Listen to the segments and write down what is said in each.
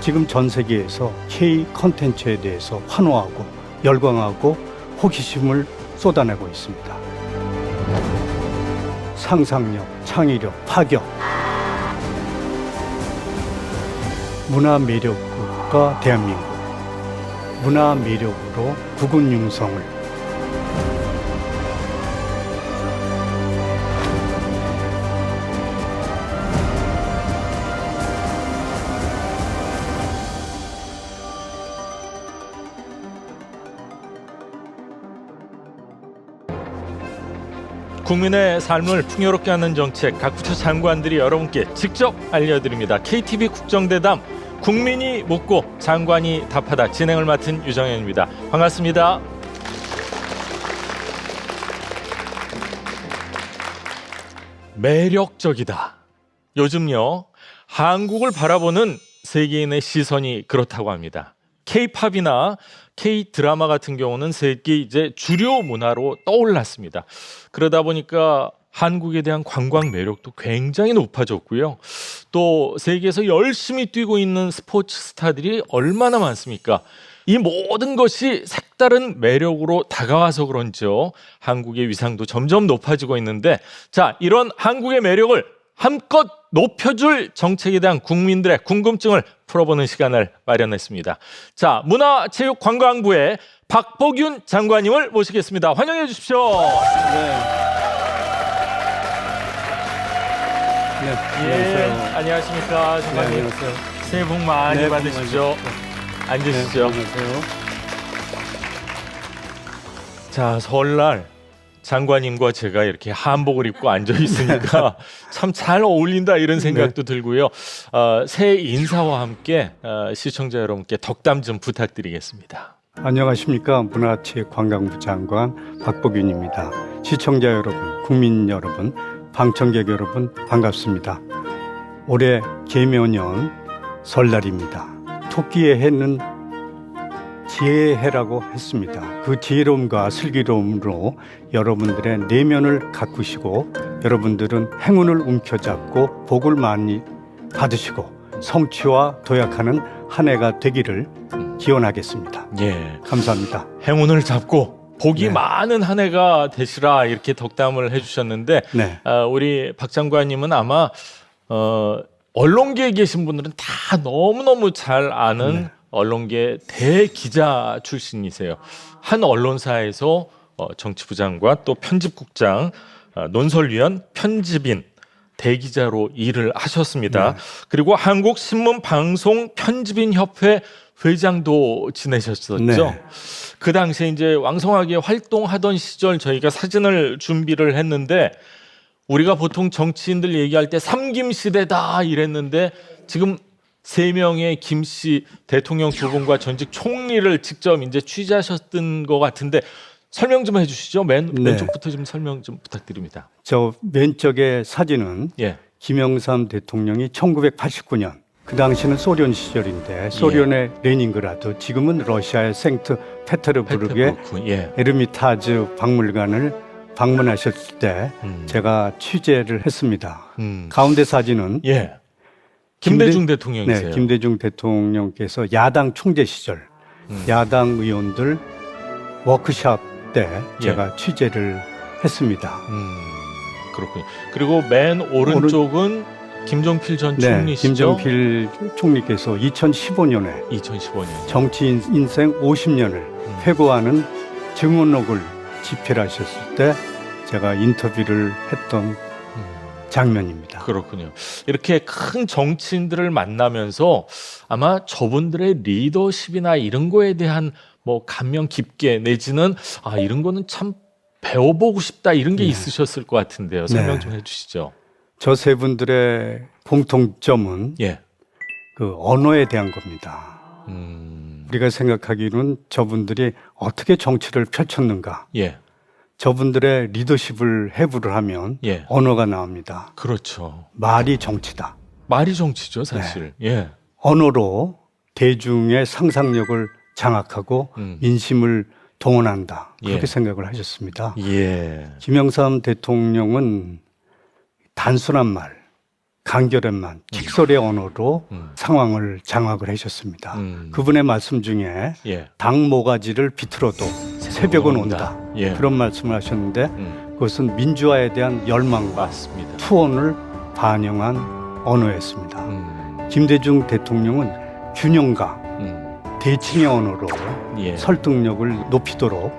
지금 전 세계에서 K 콘텐츠에 대해서 환호하고 열광하고 호기심을 쏟아내고 있습니다. 상상력, 창의력, 파격, 문화 매력국가 대한민국, 문화 매력으로 국운 융성을 국민의 삶을 풍요롭게 하는 정책, 각 부처 장관들이 여러분께 직접 알려드립니다. KTV 국정대담 국민이 묻고 장관이 답하다, 진행을 맡은 유정현입니다. 반갑습니다. 매력적이다. 요즘요, 한국을 바라보는 세계인의 시선이 그렇다고 합니다. K-팝이나 K-드라마 같은 경우는 세계 이제 주류 문화로 떠올랐습니다. 그러다 보니까 한국에 대한 관광 매력도 굉장히 높아졌고요. 또 세계에서 열심히 뛰고 있는 스포츠 스타들이 얼마나 많습니까? 이 모든 것이 색다른 매력으로 다가와서 그런지요, 한국의 위상도 점점 높아지고 있는데, 자, 이런 한국의 매력을 한껏 높여줄 정책에 대한 국민들의 궁금증을 풀어보는 시간을 마련했습니다. 자, 문화체육관광부의 박보균 장관님을 모시겠습니다. 환영해 주십시오. 네, 예, 안녕하세요. 안녕하십니까, 장관님. 네, 안녕하세요. 새해 복 많이 네, 받으십시오. 앉으시죠. 네, 안녕하세요. 자, 설날 장관님과 제가 이렇게 한복을 입고 앉아 있으니까 참 잘 어울린다, 이런 생각도 들고요. 새해 인사와 함께 시청자 여러분께 덕담 좀 부탁드리겠습니다. 안녕하십니까, 문화체육관광부 장관 박보균입니다. 시청자 여러분, 국민 여러분, 방청객 여러분, 반갑습니다. 올해 계묘년 설날입니다. 토끼의 해는 지혜의 해라고 했습니다. 그 지혜로움과 슬기로움으로 여러분들의 내면을 가꾸시고, 여러분들은 행운을 움켜잡고 복을 많이 받으시고 성취와 도약하는 한 해가 되기를 기원하겠습니다. 예, 감사합니다. 행운을 잡고 복이 네. 많은 한 해가 되시라, 이렇게 덕담을 해주셨는데, 네. 우리 박 장관님은 아마 언론계에 계신 분들은 다 너무너무 잘 아는 언론계 대기자 출신이세요. 한 언론사에서 정치부장과 또 편집국장, 논설위원, 편집인, 대기자로 일을 하셨습니다. 그리고 한국신문방송편집인협회 회장도 지내셨었죠. 네. 그 당시에 이제 왕성하게 활동하던 시절 저희가 사진을 준비를 했는데, 우리가 보통 정치인들 얘기할 때 삼김시대다 이랬는데, 지금 3명의 김씨 대통령 두 분과 전직 총리를 직접 이제 취재하셨던 것 같은데, 설명 좀 해주시죠. 맨 네. 왼쪽부터 좀 설명 좀 부탁드립니다. 저 왼쪽의 사진은 예, 김영삼 대통령이 1989년, 그 당시는 소련 시절인데, 소련의 레닌그라드, 지금은 러시아의 생트 페테르부르크의 페테르부르크, 예, 에르미타즈 박물관을 방문하셨을 때 제가 취재를 했습니다. 가운데 사진은 예, 김대중 대통령이세요. 네, 김대중 대통령께서 야당 총재 시절 야당 의원들 워크숍 때 제가 취재를 했습니다. 그렇군요. 그리고 맨 오른쪽은 김종필 전 네, 총리시죠? 김종필 총리께서 2015년에 2015년. 정치 인생 50년을 회고하는 증언록을 집필하셨을 때 제가 인터뷰를 했던 장면입니다. 그렇군요. 이렇게 큰 정치인들을 만나면서 아마 저분들의 리더십이나 이런 거에 대한 뭐 감명 깊게, 내지는 이런 거는 참 배워보고 싶다, 이런 게 있으셨을 것 같은데요. 설명 좀 해주시죠. 저 세 분들의 공통점은 예. 그 언어에 대한 겁니다. 우리가 생각하기로는 저분들이 어떻게 정치를 펼쳤는가, 예. 저분들의 리더십을 해부를 하면 예. 언어가 나옵니다. 그렇죠. 말이 정치다. 말이 정치죠, 사실. 예. 언어로 대중의 상상력을 장악하고 민심을 동원한다. 그렇게 예. 생각을 하셨습니다. 예. 김영삼 대통령은 단순한 말, 간결함만 직설의 언어로 상황을 장악을 하셨습니다. 그분의 말씀 중에 예. 당 모가지를 비틀어도 새벽은 온다. 예. 그런 말씀을 하셨는데 그것은 민주화에 대한 열망과 맞습니다. 투혼을 반영한 언어였습니다. 김대중 대통령은 균형과 대칭의 언어로 예. 설득력을 높이도록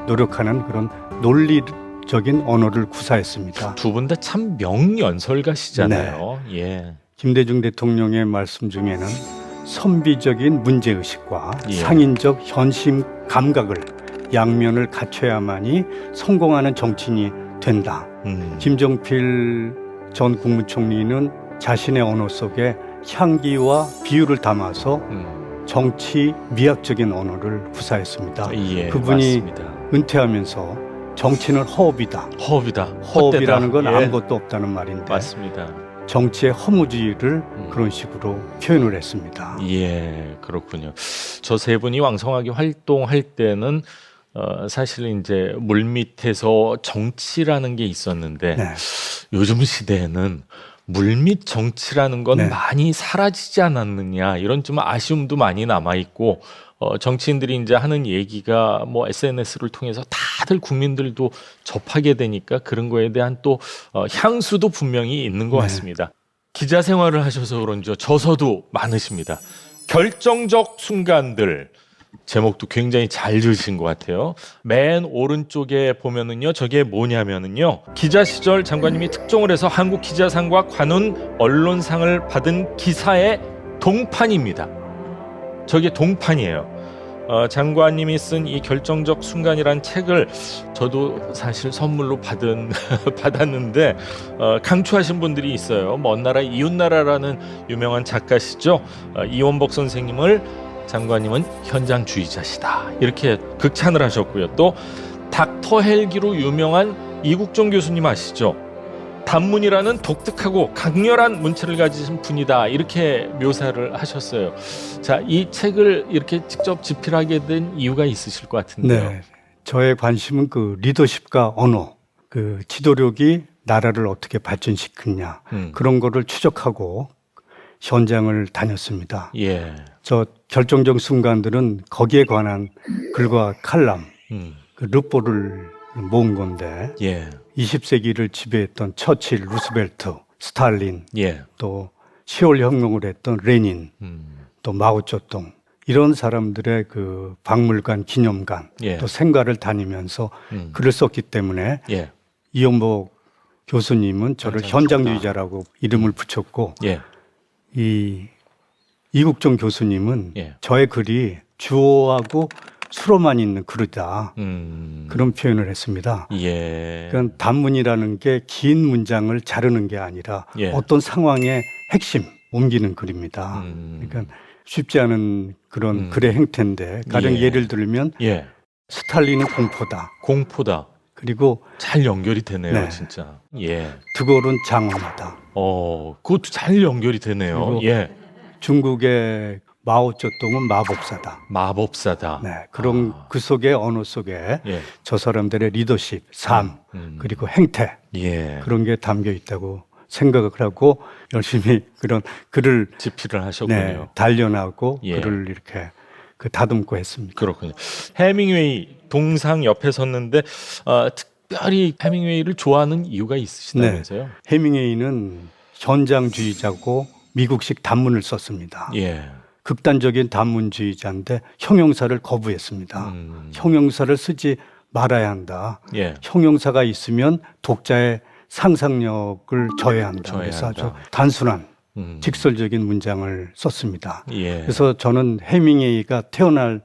노력하는 그런 논리적인 언어를 구사했습니다. 두 분 다 참 명연설가시잖아요. 예. 김대중 대통령의 말씀 중에는 선비적인 문제의식과 예. 상인적 현심 감각을 양면을 갖춰야만이 성공하는 정치인이 된다. 김정필 전 국무총리는 자신의 언어 속에 향기와 비유를 담아서 정치 미학적인 언어를 구사했습니다. 예, 그분이 맞습니다. 은퇴하면서 정치는 허업이다. 허업이다. 허업이라는 건 예. 아무것도 없다는 말인데 맞습니다. 정치의 허무주의를 그런 식으로 표현을 했습니다. 예, 그렇군요. 저 세 분이 왕성하게 활동할 때는 사실 이제 물밑에서 정치라는 게 있었는데 네. 요즘 시대에는 물밑 정치라는 건 네. 많이 사라지지 않았느냐 이런 좀 아쉬움도 많이 남아 있고 정치인들이 이제 하는 얘기가 뭐 SNS를 통해서 다들 국민들도 접하게 되니까 그런 거에 대한 또 향수도 분명히 있는 것 네. 같습니다. 기자 생활을 하셔서 그런지 저서도 많으십니다. 결정적 순간들 제목도 굉장히 잘 지으신 것 같아요. 맨 오른쪽에 보면은요, 저게 뭐냐면은요, 기자 시절 장관님이 특종을 해서 한국 기자상과 관훈 언론상을 받은 기사의 동판입니다. 저게 동판이에요. 장관님이 쓴 이 결정적 순간이란 책을 저도 사실 선물로 받았는데 강추하신 분들이 있어요. 먼 나라 이웃 나라라는 유명한 작가시죠. 이원복 선생님을 장관님은 현장주의자시다 이렇게 극찬을 하셨고요. 또 닥터 헬기로 유명한 이국종 교수님 아시죠? 단문이라는 독특하고 강렬한 문체를 가지신 분이다 이렇게 묘사를 하셨어요. 자, 이 책을 이렇게 직접 집필하게 된 이유가 있으실 것 같은데요. 네, 저의 관심은 그 리더십과 언어, 그 지도력이 나라를 어떻게 발전시키냐 그런 거를 추적하고 현장을 다녔습니다. 예. 저 결정적 순간들은 거기에 관한 글과 칼럼, 그 르포를 모은 건데 예. 20세기를 지배했던 처칠, 루스벨트, 스탈린, 예. 또 10월 혁명을 했던 레닌, 또 마오쩌둥 이런 사람들의 그 박물관, 기념관, 예. 또 생가를 다니면서 글을 썼기 때문에 예. 이원복 교수님은 저를 현장주의자라고 이름을 붙였고 예. 이 이국종 교수님은 예. 저의 글이 주어하고 수로만 있는 글이다. 그런 표현을 했습니다. 예. 그러니까 단문이라는 게 긴 문장을 자르는 게 아니라 예. 어떤 상황의 핵심 옮기는 글입니다. 그러니까 쉽지 않은 그런 글의 행태인데 가령 예. 예를 들면 예. 스탈린은 공포다. 공포다. 그리고 잘 연결이 되네요, 네. 진짜. 예. 드골은 장엄하다. 그것도 잘 연결이 되네요. 그리고 예. 중국의 마오쩌둥은 마법사다. 마법사다. 네, 그런 그 속에 언어 속에 예. 저 사람들의 리더십, 삶, 그리고 행태 예. 그런 게 담겨 있다고 생각을 하고 열심히 그런 글을 집필을 하셨군요. 네, 단련하고 예. 글을 이렇게 다듬고 했습니다. 그렇군요. 해밍웨이 동상 옆에 섰는데 특별히 해밍웨이를 좋아하는 이유가 있으시다면서요? 해밍웨이는 현장주의자고 미국식 단문을 썼습니다. 예. 극단적인 단문주의자인데 형용사를 거부했습니다. 형용사를 쓰지 말아야 한다. 예. 형용사가 있으면 독자의 상상력을 저해한다. 그래서 아주 단순한 직설적인 문장을 썼습니다. 예. 그래서 저는 해밍웨이가 태어날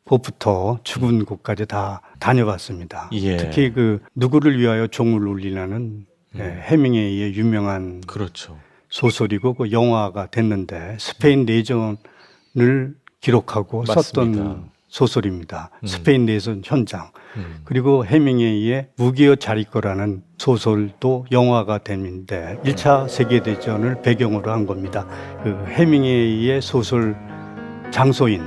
곳부터 죽은 곳까지 다 다녀봤습니다. 예. 특히 그 누구를 위하여 종을 울리라는 해밍웨이의 유명한 그렇죠. 소설이고 그 영화가 됐는데 스페인 내전을 기록하고 맞습니다. 썼던 소설입니다. 스페인 내전 현장. 그리고 해밍웨이의 무기여 자리거라는 소설도 영화가 됐는데 1차 세계대전을 배경으로 한 겁니다. 그 해밍웨이의 소설 장소인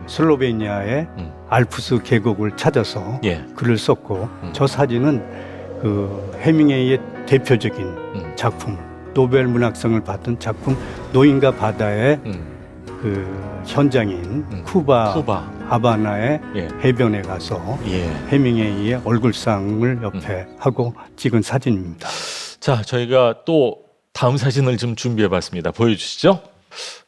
슬로베니아의 알프스 계곡을 찾아서 예. 글을 썼고 저 사진은 그 해밍웨이의 대표적인 작품 노벨 문학상을 받은 작품 노인과 바다의 그 현장인 쿠바 하바나의 예. 해변에 가서 예. 해밍웨이의 얼굴상을 옆에 하고 찍은 사진입니다. 자, 저희가 또 다음 사진을 좀 준비해봤습니다. 보여주시죠.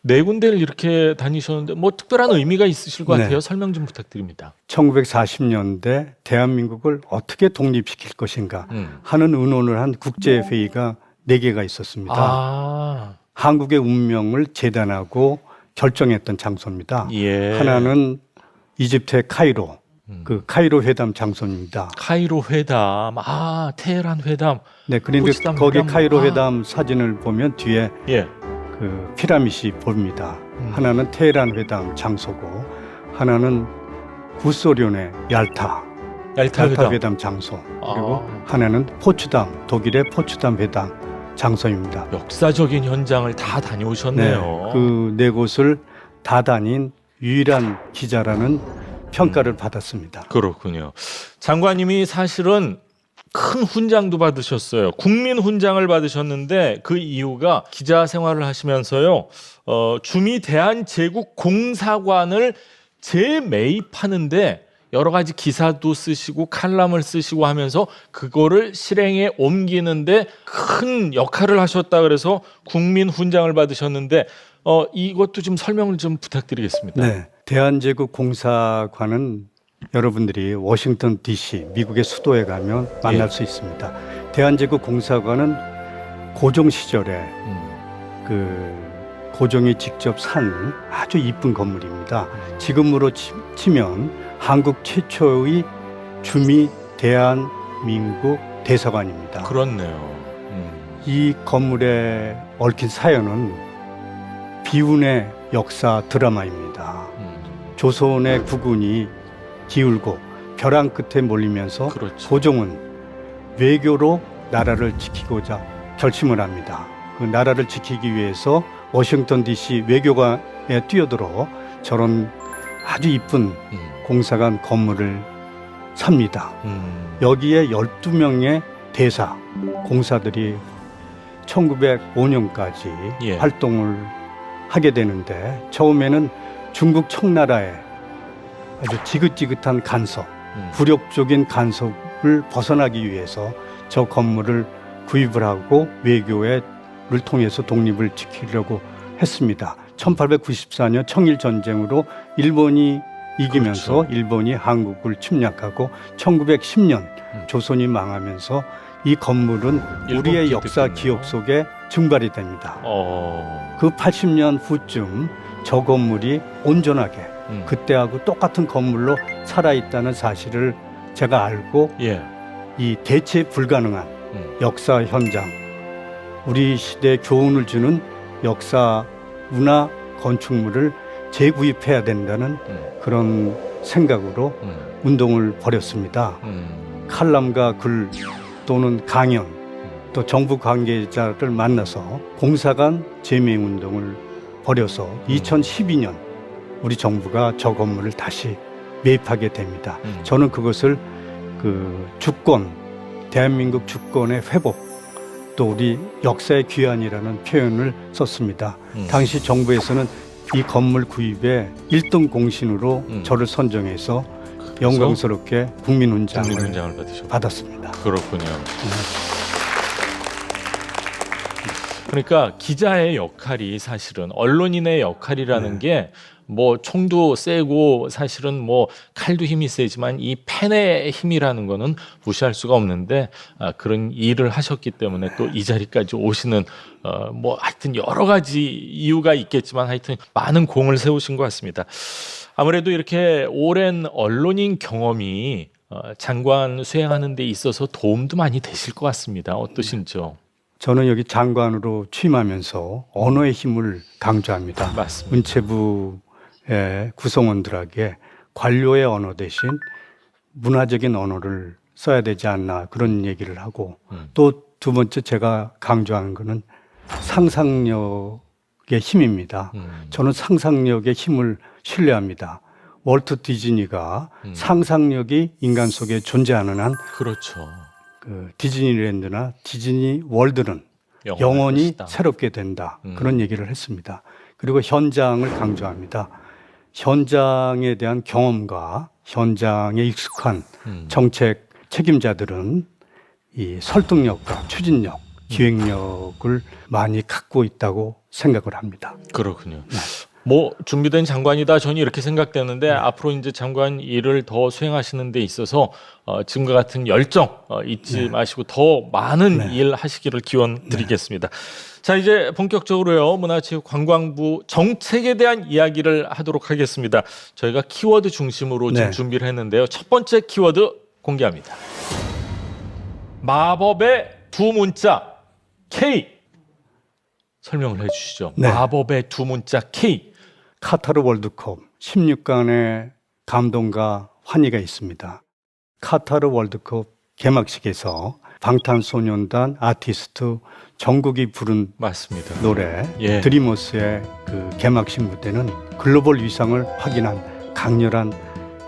네 군데를 이렇게 다니셨는데 뭐 특별한 의미가 있으실 것 같아요. 네. 설명 좀 부탁드립니다. 1940년대 대한민국을 어떻게 독립시킬 것인가 하는 의논을 한 국제회의가 4개가 있었습니다. 아, 한국의 운명을 재단하고 결정했던 장소입니다. 예. 하나는 이집트의 카이로, 그 카이로 회담 장소입니다. 카이로 회담, 테헤란 회담. 네, 그런데 포츠담 거기 회담. 카이로 회담 사진을 보면 뒤에 예. 그 피라밋이 보입니다. 하나는 테헤란 회담 장소고, 하나는 구소련의 얄타 얄타 회담 장소, 그리고 하나는 포츠담, 독일의 포츠담 회담 장소입니다. 역사적인 현장을 다 다녀오셨네요. 그 네 곳을 다 다닌 유일한 기자라는 평가를 받았습니다. 그렇군요. 장관님이 사실은 큰 훈장도 받으셨어요. 국민 훈장을 받으셨는데 그 이유가 기자 생활을 하시면서요. 주미 대한제국 공사관을 재매입하는데 여러 가지 기사도 쓰시고 칼럼을 쓰시고 하면서 그거를 실행에 옮기는데 큰 역할을 하셨다 그래서 국민 훈장을 받으셨는데 이것도 좀 설명을 좀 부탁드리겠습니다. 네, 대한제국 공사관은 여러분들이 워싱턴 DC 미국의 수도에 가면 만날 수 있습니다. 대한제국 공사관은 고종 시절에 그 고종이 직접 산 아주 이쁜 건물입니다. 지금으로 치면 한국 최초의 주미 대한민국 대사관입니다. 그렇네요. 이 건물에 얽힌 사연은 비운의 역사 드라마입니다. 조선의 국군이 기울고 벼랑 끝에 몰리면서 그렇죠. 고종은 외교로 나라를 지키고자 결심을 합니다. 그 나라를 지키기 위해서 워싱턴 DC 외교관에 뛰어들어 저런 아주 이쁜 공사관 건물을 삽니다. 여기에 12명의 대사, 공사들이 1905년까지 활동을 하게 되는데 처음에는 중국 청나라의 아주 지긋지긋한 간섭, 굴욕적인 간섭을 벗어나기 위해서 저 건물을 구입을 하고 외교를 통해서 독립을 지키려고 했습니다. 1894년 청일전쟁으로 일본이 이기면서 그렇죠. 일본이 한국을 침략하고 1910년 조선이 망하면서 이 건물은 우리의 역사 기억 속에 증발이 됩니다. 그 80년 후쯤 저 건물이 온전하게 그때하고 똑같은 건물로 살아있다는 사실을 제가 알고 이 대체 불가능한 역사 현장, 우리 시대에 교훈을 주는 역사 문화 건축물을 재구입해야 된다는 그런 생각으로 운동을 벌였습니다. 칼럼과 글 또는 강연 또 정부 관계자를 만나서 공사관 재매 운동을 벌여서 2012년 우리 정부가 저 건물을 다시 매입하게 됩니다. 저는 그것을 그 주권, 대한민국 주권의 회복, 또 우리 역사의 귀환이라는 표현을 썼습니다. 당시 정부에서는 이 건물 구입에 1등 공신으로 저를 선정해서 영광스럽게 국민훈장을 받았습니다. 그렇군요. 그러니까 기자의 역할이 사실은 언론인의 역할이라는 게 뭐 총도 세고 사실은 뭐 칼도 힘이 세지만 이 펜의 힘이라는 거는 무시할 수가 없는데 그런 일을 하셨기 때문에 또 이 자리까지 오시는 뭐 하여튼 여러 가지 이유가 있겠지만 하여튼 많은 공을 세우신 것 같습니다. 아무래도 이렇게 오랜 언론인 경험이 장관 수행하는 데 있어서 도움도 많이 되실 것 같습니다. 어떠신지요? 저는 여기 장관으로 취임하면서 언어의 힘을 강조합니다. 맞습니다. 문체부의 구성원들에게 관료의 언어 대신 문화적인 언어를 써야 되지 않나 그런 얘기를 하고 또 두 번째 제가 강조하는 것은 상상력의 힘입니다. 저는 상상력의 힘을 신뢰합니다. 월트 디즈니가 상상력이 인간 속에 존재하는 한 그렇죠. 그 디즈니랜드나 디즈니 월드는 영원히 것이다. 새롭게 된다. 그런 얘기를 했습니다. 그리고 현장을 강조합니다. 현장에 대한 경험과 현장에 익숙한 정책 책임자들은 이 설득력과 추진력, 기획력을 많이 갖고 있다고 생각을 합니다. 그렇군요. 뭐 준비된 장관이다 저는 이렇게 생각되는데 앞으로 이제 장관 일을 더 수행하시는 데 있어서 지금과 같은 열정 잊지 마시고 더 많은 일 하시기를 기원 드리겠습니다. 자, 이제 본격적으로요 문화체육관광부 정책에 대한 이야기를 하도록 하겠습니다. 저희가 키워드 중심으로 지금 준비를 했는데요. 첫 번째 키워드 공개합니다. 마법의 두 문자 K 설명을 해주시죠. 마법의 두 문자 K. 카타르 월드컵 16강의 감동과 환희가 있습니다. 카타르 월드컵 개막식에서 방탄소년단 아티스트 정국이 부른 맞습니다. 노래 드리머스의 그 개막식 무대는 글로벌 위상을 확인한 강렬한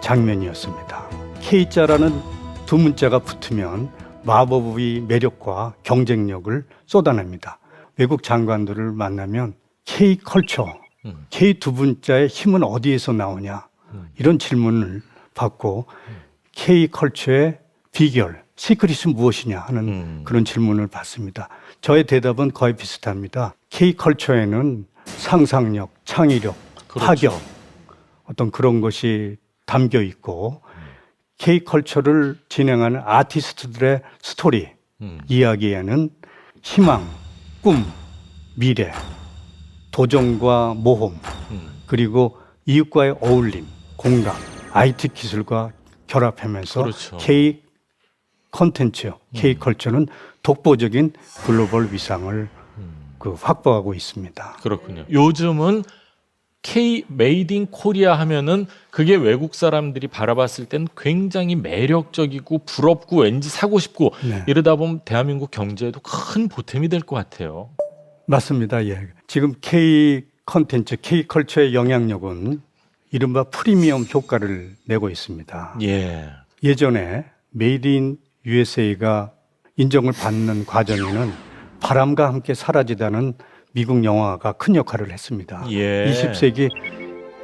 장면이었습니다. K자라는 두 문자가 붙으면 마법의 매력과 경쟁력을 쏟아냅니다. 외국 장관들을 만나면 K컬처, K 두 문자의 힘은 어디에서 나오냐 이런 질문을 받고 K컬처의 비결, 시크릿은 무엇이냐 하는 그런 질문을 받습니다. 저의 대답은 거의 비슷합니다. K컬처에는 상상력, 창의력, 파격 어떤 그런 것이 담겨 있고 K컬처를 진행하는 아티스트들의 스토리, 이야기에는 희망, 꿈, 미래, 도전과 모험, 그리고 이웃과의 어울림, 공감, IT 기술과 결합하면서 K 콘텐츠, K 컬처는 독보적인 글로벌 위상을 확보하고 있습니다. 그렇군요. 요즘은 K 메이드 인 코리아 하면은 그게 외국 사람들이 바라봤을 땐 굉장히 매력적이고 부럽고 왠지 사고 싶고 이러다 보면 대한민국 경제에도 큰 보탬이 될 것 같아요. 맞습니다. 예. 지금 K 콘텐츠, K 컬처의 영향력은 이른바 프리미엄 효과를 내고 있습니다. 예전에 메이드 인 USA가 인정을 받는 과정에는 바람과 함께 사라지다는 미국 영화가 큰 역할을 했습니다. 20세기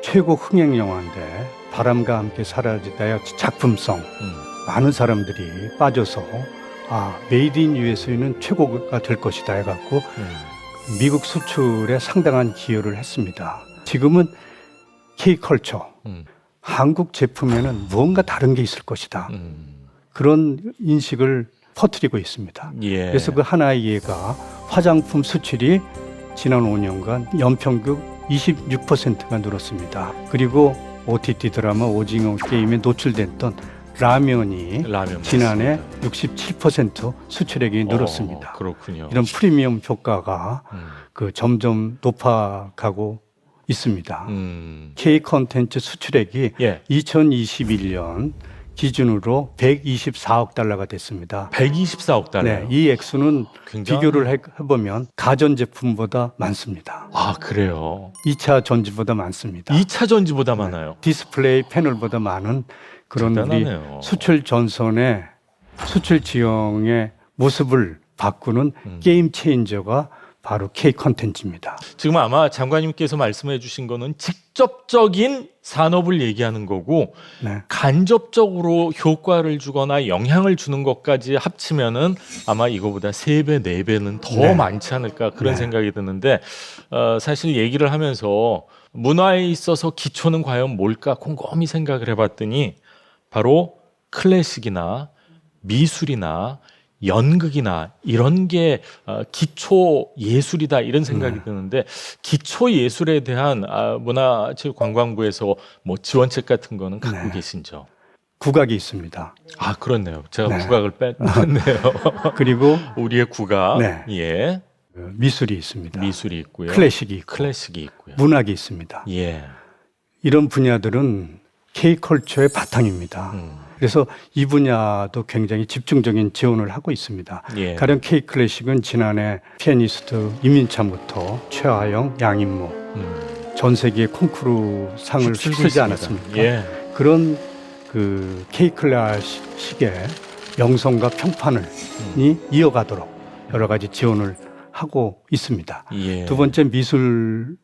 최고 흥행 영화인데 바람과 함께 사라지다의 작품성 많은 사람들이 빠져서 메이드 인 USA는 최고가 될 것이다 해갖고 미국 수출에 상당한 기여를 했습니다. 지금은 K컬처, 한국 제품에는 무언가 다른 게 있을 것이다. 그런 인식을 퍼뜨리고 있습니다. 그래서 그 하나의 예가 화장품 수출이 지난 5년간 연평균 26%가 늘었습니다. 그리고 OTT 드라마 오징어 게임에 노출됐던 라면이 지난해 67% 수출액이 늘었습니다. 그렇군요. 이런 프리미엄 효과가 점점 높아가고 있습니다. K 콘텐츠 수출액이 2021년 기준으로 124억 달러가 됐습니다. 124억 달러. 네, 이 액수는 비교를 해보면 가전제품보다 많습니다. 그래요? 2차 전지보다 많습니다. 2차 전지보다 많아요? 디스플레이 패널보다 많은 그런 대단하네요. 우리 수출 전선의 수출 지형의 모습을 바꾸는 게임 체인저가 바로 K 콘텐츠입니다. 지금 아마 장관님께서 말씀해 주신 거는 직접적인 산업을 얘기하는 거고 간접적으로 효과를 주거나 영향을 주는 것까지 합치면은 아마 이거보다 3배, 4배는 더 많지 않을까 그런 생각이 드는데 사실 얘기를 하면서 문화에 있어서 기초는 과연 뭘까 곰곰이 생각을 해봤더니 바로 클래식이나 미술이나 연극이나 이런 게 기초 예술이다 이런 생각이 드는데 기초 예술에 대한 문화체육관광부에서 뭐 지원책 같은 거는 갖고 계신죠? 국악이 있습니다. 그렇네요. 제가 국악을 뺐네요. 그리고 우리의 국악, 미술이 있습니다. 미술이 있고요. 클래식이 있고요. 문학이 있습니다. 이런 분야들은 K컬처의 바탕입니다. 그래서 이 분야도 굉장히 집중적인 지원을 하고 있습니다. 가령 K클래식은 지난해 피아니스트 임민찬부터 최하영, 양인모 전 세계 콩쿠르 상을 수출하지 않았습니까? 그런 그 K클래식의 영성과 평판을 이어가도록 여러 가지 지원을 하고 있습니다. 예. 두 번째 미술의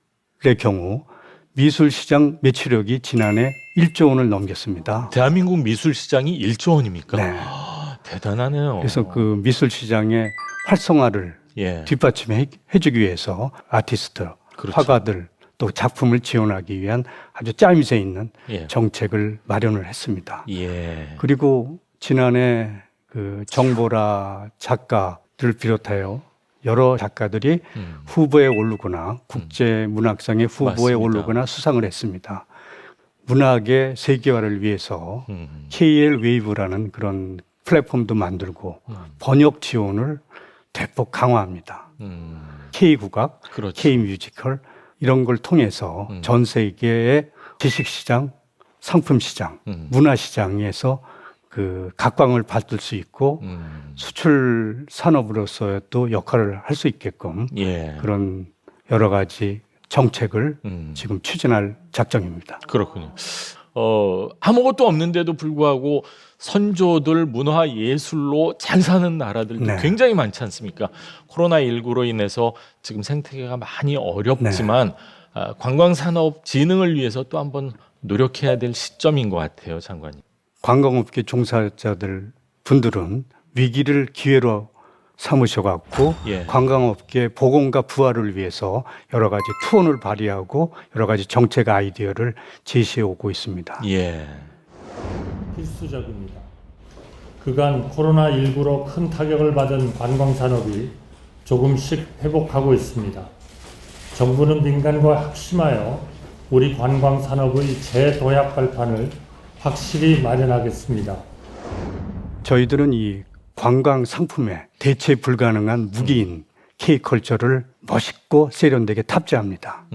경우 미술 시장 매출액이 지난해 1조 원을 넘겼습니다. 대한민국 미술 시장이 1조 원입니까? 네. 대단하네요. 그래서 그 미술 시장의 활성화를 예. 뒷받침해 주기 위해서 아티스트, 그렇죠. 화가들 또 작품을 지원하기 위한 아주 짜임새 있는 예. 정책을 마련을 했습니다. 예. 그리고 지난해 그 정보라 작가들을 비롯하여 여러 작가들이 후보에 오르거나 국제문학상의 후보에 맞습니다. 오르거나 수상을 했습니다. 문학의 세계화를 위해서 KL 웨이브라는 그런 플랫폼도 만들고 번역 지원을 대폭 강화합니다. K국악, 그렇죠. K뮤지컬 이런 걸 통해서 전 세계의 지식시장, 상품시장, 문화시장에서 그 각광을 받을 수 있고 수출 산업으로서의 또 역할을 할 수 있게끔 예. 그런 여러 가지 정책을 지금 추진할 작정입니다. 그렇군요. 아무것도 없는데도 불구하고 선조들 문화 예술로 잘 사는 나라들도 네. 굉장히 많지 않습니까? 코로나19로 인해서 지금 생태계가 많이 어렵지만 관광산업 진흥을 위해서 또 한번 노력해야 될 시점인 것 같아요, 장관님. 관광업계 종사자들 분들은 위기를 기회로 삼으셔갖고 예. 관광업계 복원과 부활을 위해서 여러 가지 투혼을 발휘하고 여러 가지 정책 아이디어를 제시해 오고 있습니다. 예. 필수적입니다. 그간 코로나19로 큰 타격을 받은 관광산업이 조금씩 회복하고 있습니다. 정부는 민간과 합심하여 우리 관광산업의 재도약 발판을 확실히 마련하겠습니다. 저희들은 이 관광 상품에 대체 불가능한 무기인 K컬처를 멋있고 세련되게 탑재합니다.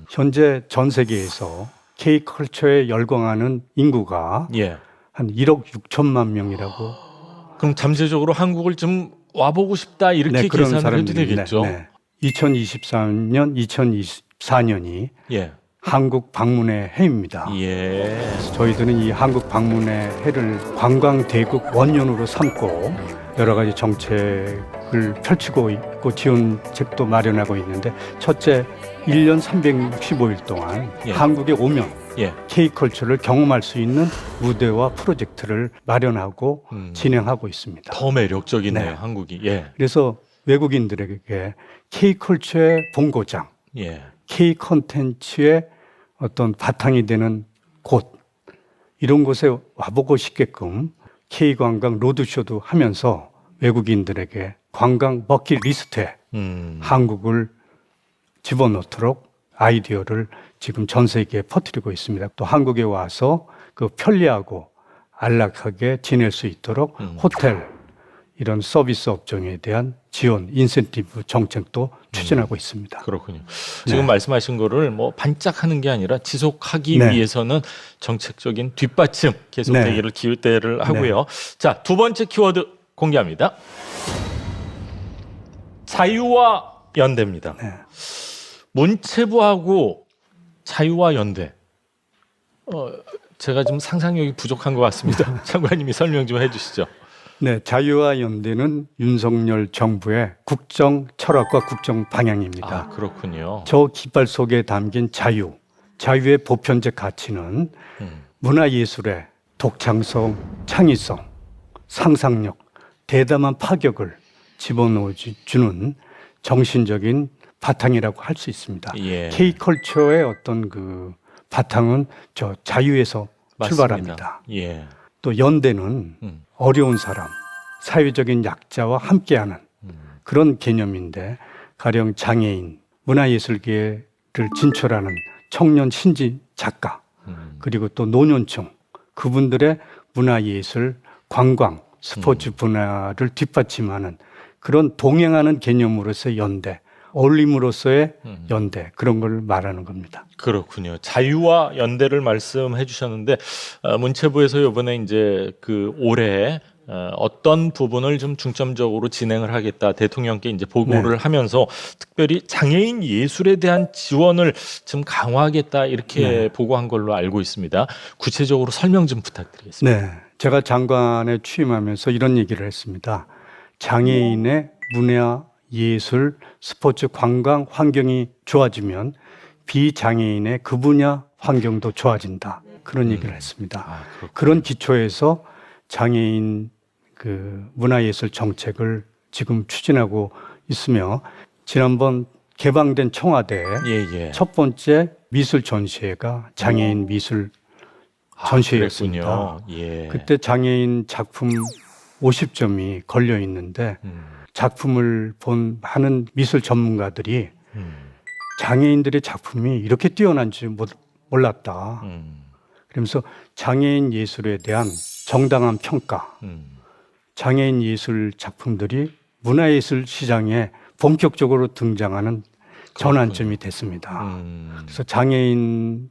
현재 전 세계에서 K컬처에 열광하는 인구가 예. 한 1억 6천만 명이라고 그럼 잠재적으로 한국을 좀 와보고 싶다 이렇게 그런 계산을 해도 사람들이, 되겠죠? 2023년, 2024년이 예. 한국 방문의 해입니다. 예. 저희들은 이 한국 방문의 해를 관광 대국 원년으로 삼고 여러 가지 정책을 펼치고 있고 지원책도 마련하고 있는데 첫째 1년 365일 동안 예. 한국에 오면 예. K컬처를 경험할 수 있는 무대와 프로젝트를 마련하고 진행하고 있습니다. 더 매력적이네요, 네. 한국이. 예. 그래서 외국인들에게 K컬처의 본고장, 예. K 컨텐츠의 어떤 바탕이 되는 곳 이런 곳에 와보고 싶게끔 K 관광 로드쇼도 하면서 외국인들에게 관광 버킷리스트에 한국을 집어넣도록 아이디어를 지금 전 세계에 퍼뜨리고 있습니다. 또 한국에 와서 그 편리하고 안락하게 지낼 수 있도록 호텔 이런 서비스 업종에 대한 지원, 인센티브 정책도 추진하고 있습니다. 그렇군요. 지금 말씀하신 거를 뭐 반짝하는 게 아니라 지속하기 네. 위해서는 정책적인 뒷받침 계속 네. 되기를 기대를 하고요. 자, 두 번째 키워드 공개합니다. 자유와 연대입니다. 네. 문체부하고 자유와 연대. 제가 좀 상상력이 부족한 것 같습니다. 장관님이 설명 좀 해주시죠. 네, 자유와 연대는 윤석열 정부의 국정 철학과 국정 방향입니다. 아, 그렇군요. 저 깃발 속에 담긴 자유의 보편적 가치는 문화예술의 독창성, 창의성, 상상력, 대담한 파격을 집어넣어주는 정신적인 바탕이라고 할 수 있습니다. 예. K컬처의 어떤 그 바탕은 저 자유에서 맞습니다. 출발합니다. 예. 또 연대는 어려운 사람, 사회적인 약자와 함께하는 그런 개념인데 가령 장애인, 문화예술계를 진출하는 청년 신진 작가 그리고 또 노년층 그분들의 문화예술, 관광, 스포츠 분야를 뒷받침하는 그런 동행하는 개념으로서의 연대, 어울림으로서의 연대 그런 걸 말하는 겁니다. 그렇군요. 자유와 연대를 말씀해 주셨는데 문체부에서 이번에 이제 그 올해 어떤 부분을 좀 중점적으로 진행을 하겠다 대통령께 이제 보고를 하면서 특별히 장애인 예술에 대한 지원을 좀 강화하겠다 이렇게 보고한 걸로 알고 있습니다. 구체적으로 설명 좀 부탁드리겠습니다. 네, 제가 장관에 취임하면서 이런 얘기를 했습니다. 장애인의 문화 예술, 스포츠, 관광 환경이 좋아지면 비장애인의 그 분야 환경도 좋아진다. 그런 얘기를 했습니다. 그런 기초에서 장애인 그 문화예술 정책을 지금 추진하고 있으며 지난번 개방된 청와대 예. 첫 번째 미술 전시회가 장애인 미술 전시회였습니다. 그랬군요. 예. 그때 장애인 작품 50점이 걸려 있는데 작품을 본 많은 미술 전문가들이 장애인들의 작품이 이렇게 뛰어난지 몰랐다. 그러면서 장애인 예술에 대한 정당한 평가, 장애인 예술 작품들이 문화예술 시장에 본격적으로 등장하는 전환점이 됐습니다. 그래서 장애인들과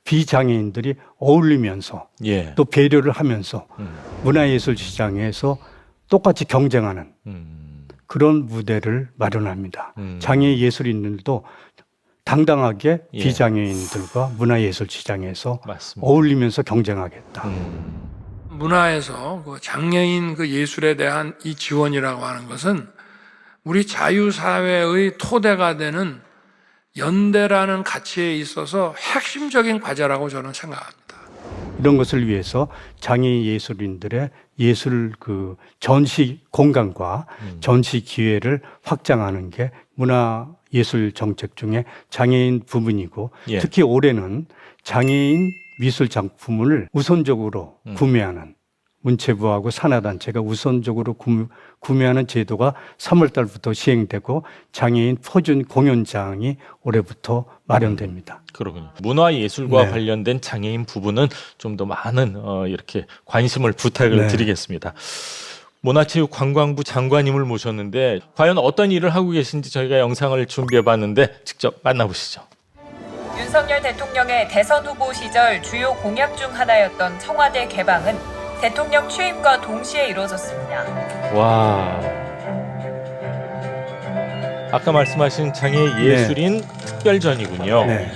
비장애인들이 어울리면서 예. 또 배려를 하면서 문화예술 시장에서 똑같이 경쟁하는 그런 무대를 마련합니다. 장애 예술인들도 당당하게 예. 비장애인들과 문화예술 시장에서 맞습니다. 어울리면서 경쟁하겠다. 문화에서 그 장애인 그 예술에 대한 이 지원이라고 하는 것은 우리 자유사회의 토대가 되는 연대라는 가치에 있어서 핵심적인 과제라고 저는 생각합니다. 이런 것을 위해서 장애 예술인들의 예술 그 전시 공간과 전시 기회를 확장하는 게 문화예술 정책 중에 장애인 부분이고 예. 특히 올해는 장애인 미술 작품을 우선적으로 구매하는 문체부하고 산하단체가 우선적으로 구매하는 제도가 3월 달부터 시행되고 장애인 표준 공연장이 올해부터 마련됩니다. 그렇군요. 문화예술과 네. 관련된 장애인 부분은 좀 더 많은 이렇게 관심을 부탁을 네. 드리겠습니다. 문화체육관광부 장관님을 모셨는데 과연 어떤 일을 하고 계신지 저희가 영상을 준비해봤는데 직접 만나보시죠. 윤석열 대통령의 대선 후보 시절 주요 공약 중 하나였던 청와대 개방은 대통령 취임과 동시에 이루어졌습니다. 와. 아까 말씀하신 장애 예술인 특별전이군요. 네.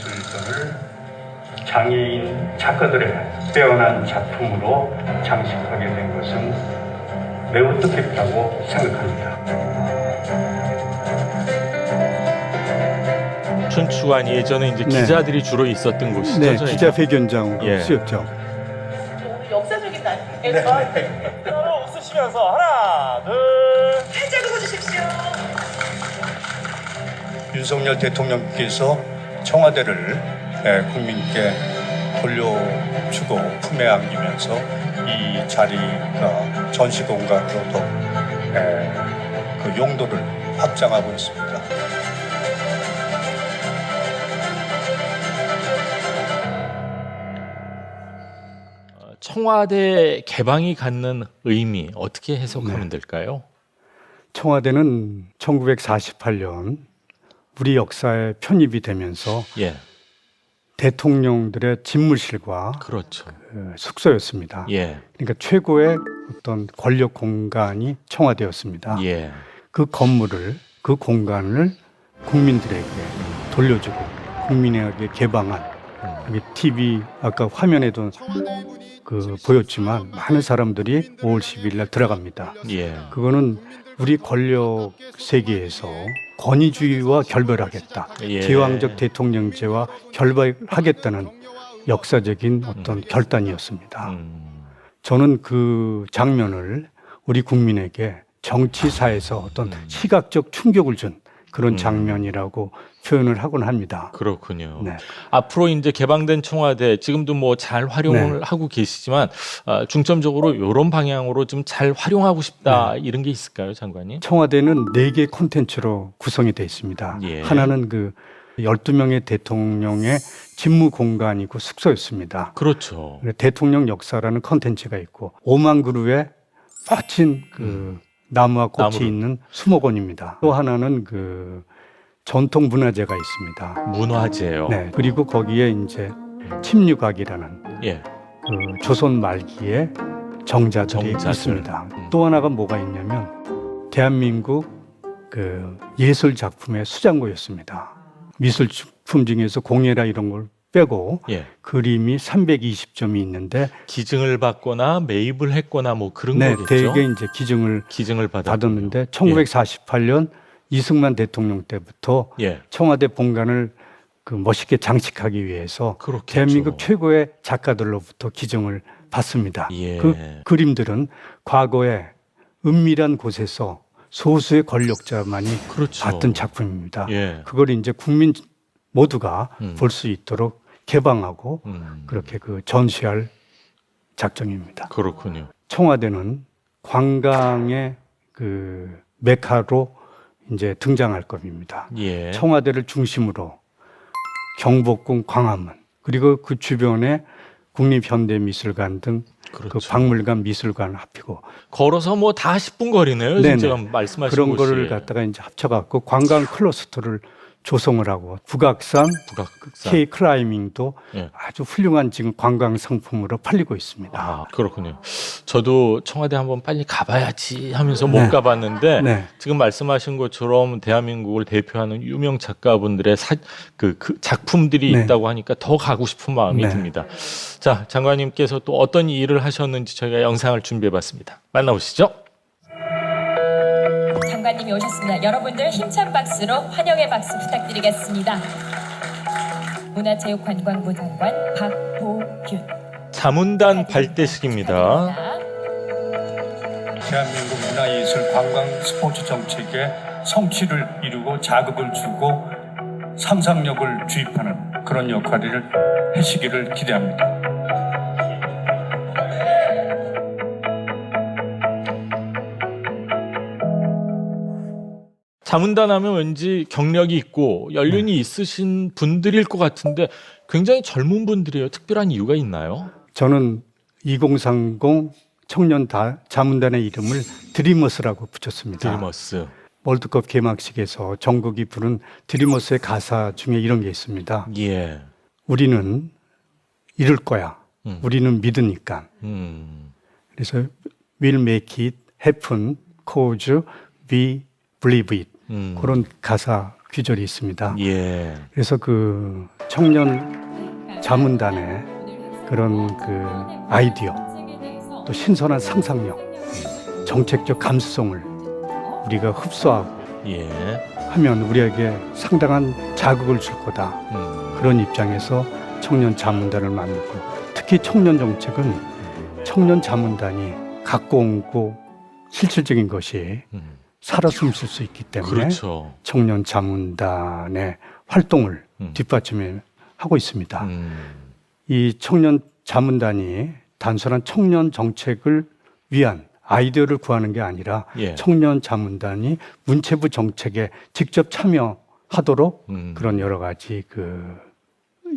장애인 작가들의 빼어난 작품으로 장식하게 된 것은 매우 뜻깊다고 생각합니다. 춘추관 예전에 이제 네. 기자들이 주로 있었던 곳이죠. 네, 저희가. 기자회견장으로 예. 쓰였죠. 역사적인 날에서 서로 웃으시면서 하나, 둘. 팔자 긋어주십시오. 윤석열 대통령께서 청와대를 국민께 돌려주고 품에 안기면서 이 자리가 전시 공간으로도 그 용도를 확장하고 있습니다. 청와대 개방이 갖는 의미 어떻게 해석하면 네. 될까요? 청와대는 1948년 우리 역사에 편입이 되면서 예, 대통령들의 집무실과 그렇죠. 숙소였습니다. 예, 그러니까 최고의 어떤 권력 공간이 청와대였습니다. 예, 그 건물을, 그 공간을 국민들에게 돌려주고 국민에게 개방한 여기 TV 아까 화면에도 보였지만 많은 사람들이 5월 10일 날 들어갑니다. 예, 그거는 우리 권력 세계에서 권위주의와 결별하겠다. 예. 기왕적 대통령제와 결별하겠다는 역사적인 어떤 결단이었습니다. 저는 그 장면을 우리 국민에게 정치사에서 어떤 시각적 충격을 준 그런 장면이라고 표현을 하곤 합니다. 그렇군요. 네. 앞으로 이제 개방된 청와대 지금도 뭐 잘 활용을 네. 하고 계시지만 중점적으로 이런 방향으로 좀 잘 활용하고 싶다 이런 게 있을까요, 장관님? 청와대는 4개 콘텐츠로 구성이 되어 있습니다. 예. 하나는 그 12명의 대통령의 집무 공간이고 숙소였습니다. 그렇죠. 대통령 역사라는 콘텐츠가 있고 5만 그루의 멋진 그 나무와 꽃이 나무를. 있는 수목원입니다. 또 하나는 그 전통 문화재가 있습니다. 문화재요. 네. 그리고 거기에 이제 침류각이라는 예, 그 조선 말기의 정자들이 정자들. 있습니다. 또 하나가 뭐가 있냐면 대한민국 그 예술 작품의 수장고였습니다. 미술품 중에서 공예라 이런 걸 빼고 예. 그림이 320점이 있는데 기증을 받거나 매입을 했거나 뭐 그런 네, 거겠죠. 대개 이제 기증을 기증을 받았는데 1948년 이승만 대통령 때부터 예. 청와대 본관을 그 멋있게 장식하기 위해서 그렇겠죠. 대한민국 최고의 작가들로부터 기증을 받습니다. 예. 그 그림들은 과거에 은밀한 곳에서 소수의 권력자만이 그렇죠. 봤던 작품입니다. 예. 그걸 이제 국민 모두가 음. 볼 수 있도록 개방하고 음. 그렇게 그 전시할 작정입니다. 그렇군요. 청와대는 관광의 그 메카로 이제 등장할 겁니다. 예. 청와대를 중심으로 경복궁, 광화문 그리고 그 주변에 국립현대미술관 등 그 그렇죠. 박물관, 미술관 합히고 걸어서 뭐 다 10분 거리네요. 네네. 진짜 말씀하신 그런 곳이. 거를 갖다가 이제 합쳐갖고 관광 클러스터를 조성을 하고 북악산, 북악산. K 클라이밍도 예. 아주 훌륭한 지금 관광 상품으로 팔리고 있습니다. 아, 그렇군요. 저도 청와대 한번 빨리 가봐야지 하면서 못 네. 가봤는데 네. 지금 말씀하신 것처럼 대한민국을 대표하는 유명 작가분들의 그 작품들이 네. 있다고 하니까 더 가고 싶은 마음이 네. 듭니다. 자, 장관님께서 또 어떤 일을 하셨는지 저희가 영상을 준비해봤습니다. 만나보시죠. 장관님이 오셨습니다. 여러분들 힘찬 박수로 환영의 박수 부탁드리겠습니다. 문화체육관광부 장관 박보균. 자문단 발대식입니다. 대한민국 문화예술 관광 스포츠 정책의 성취를 이루고 자극을 주고 상상력을 주입하는 그런 역할을 하시기를 기대합니다. 자문단 하면 왠지 경력이 있고 연륜이 있으신 분들일 것 같은데 굉장히 젊은 분들이에요. 특별한 이유가 있나요? 저는 2030 청년 자문단의 이름을 드리머스라고 붙였습니다. 드리머스. 월드컵 개막식에서 정국이 부른 드리머스의 가사 중에 이런 게 있습니다. 예. 우리는 이룰 거야. 우리는 믿으니까. 그래서 we'll make it happen cause we believe it. 그런 가사 귀절이 있습니다. 예. 그래서 그 청년 자문단의 그런 그 아이디어, 또 신선한 상상력, 정책적 감수성을 우리가 흡수하고 예. 하면 우리에게 상당한 자극을 줄 거다. 그런 입장에서 청년 자문단을 만들고, 특히 청년 정책은 청년 자문단이 갖고 온고 실질적인 것이 살아 숨쉴 수 있기 때문에 그렇죠. 청년 자문단의 활동을 뒷받침해 하고 있습니다. 이 청년 자문단이 단순한 청년 정책을 위한 아이디어를 구하는 게 아니라 예. 청년 자문단이 문체부 정책에 직접 참여하도록 그런 여러 가지 그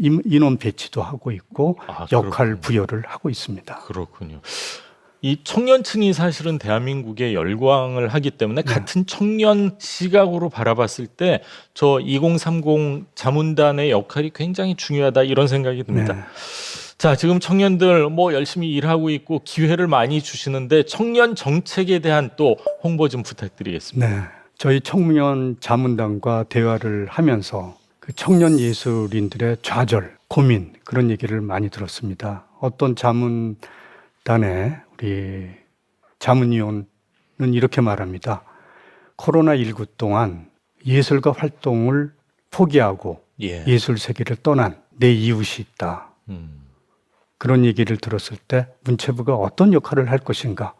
인원 배치도 하고 있고 아, 역할 그렇군요. 부여를 하고 있습니다. 그렇군요. 이 청년층이 사실은 대한민국에 열광을 하기 때문에 같은 청년 시각으로 바라봤을 때 저 2030 자문단의 역할이 굉장히 중요하다 이런 생각이 듭니다. 네. 자, 지금 청년들 뭐 열심히 일하고 있고 기회를 많이 주시는데 청년 정책에 대한 또 홍보 좀 부탁드리겠습니다. 네. 저희 청년 자문단과 대화를 하면서 그 청년 예술인들의 좌절, 고민 그런 얘기를 많이 들었습니다. 어떤 자문단의 우리 자문위원은 이렇게 말합니다. 코로나19 동안 예술가 활동을 포기하고 예. 예술 세계를 떠난 내 이웃이 있다. 그런 얘기를 들었을 때 문체부가 어떤 역할을 할 것인가